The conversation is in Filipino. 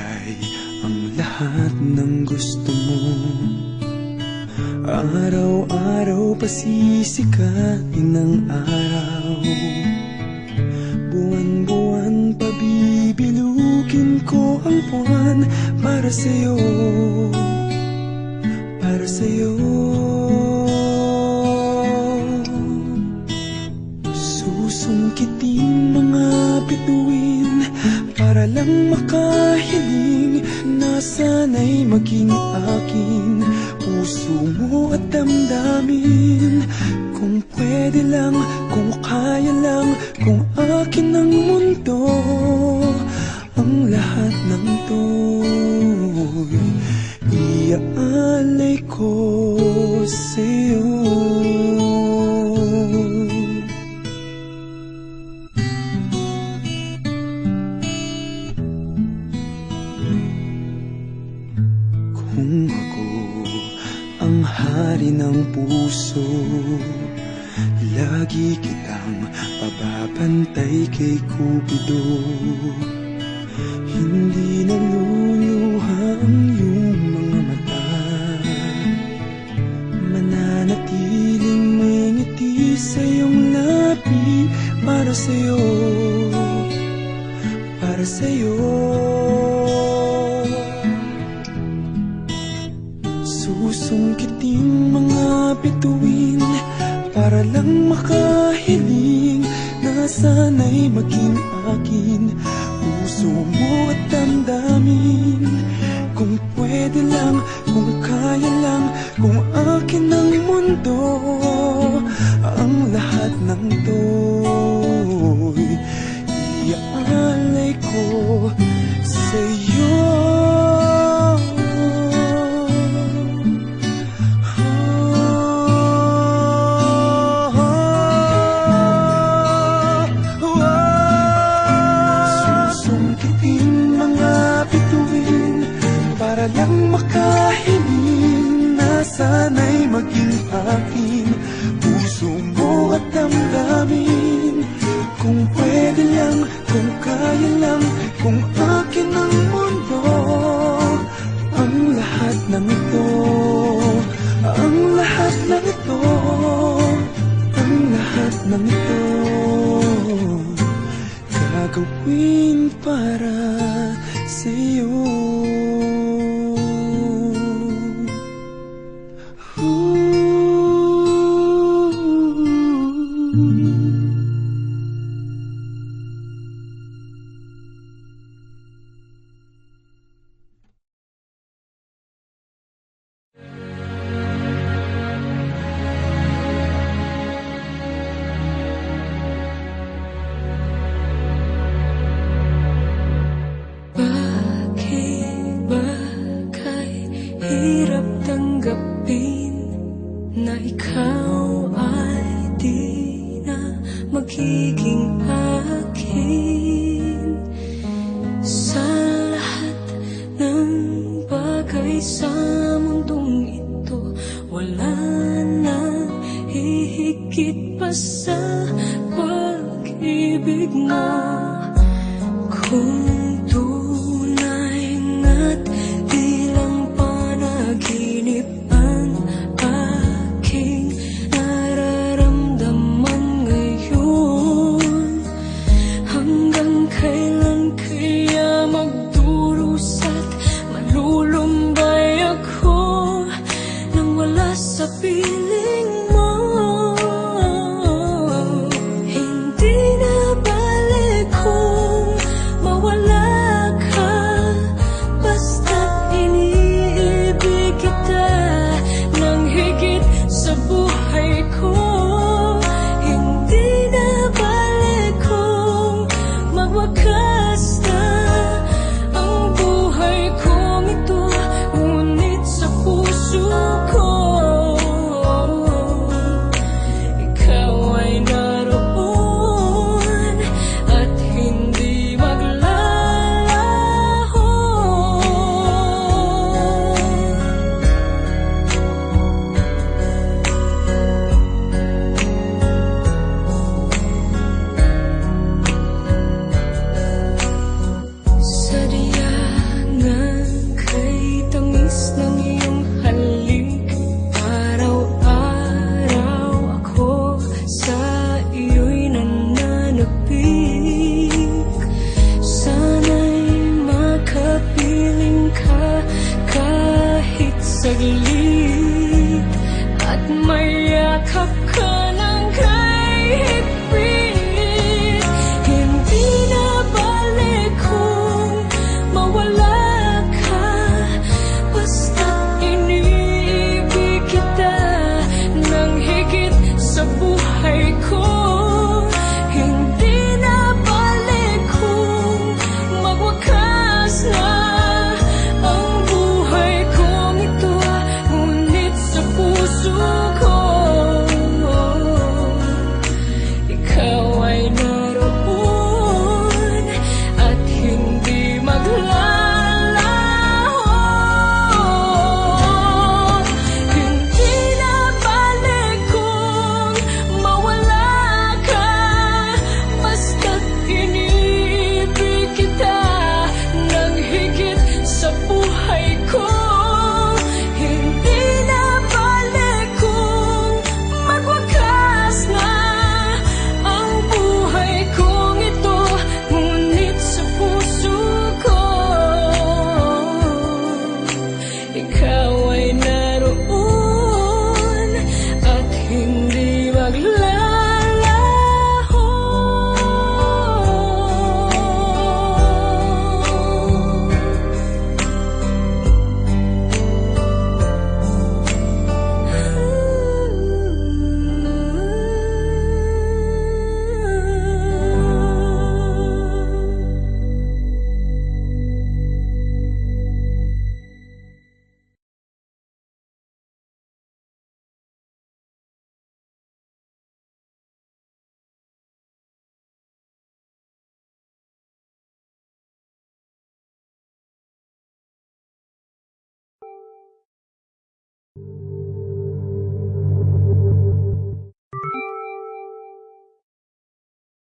ibigay ang lahat ng gusto mo. Araw-araw pasisikatin ang araw, buwan-buwan pabibilugin ko ang buwan para sa'yo, para sa'yo. Susungkitin mga bituin para lang makahiling na sana'y maging akin puso mo at damdamin. Kung pwede lang, kung kaya lang, kung akin ang mundo, ang lahat ng to'y iaalay ko sa'yo. Kung ako ang hari ng puso, lagi kitang pababantay kay Cupido. Hindi naluluha ang iyong mga mata, mananatiling may ngiti sa iyong labi para sa'yo, para sa'yo. Susungkitin mga bituin para lang makahiling na sana'y maging akin puso mo at damdamin. Kung pwede lang, kung kaya lang, kung akin ang mundo, ang lahat ng to'y iaalay ko sa'yo. Para lang makahiling na sana'y maging akin puso mo at damdamin. Kung pwede lang, kung kaya lang, kung akin ang mundo, ang lahat ng ito, ang lahat ng ito, ang lahat ng ito, gagawin para sa'yo. Hindi na balik kung mawala 美丽。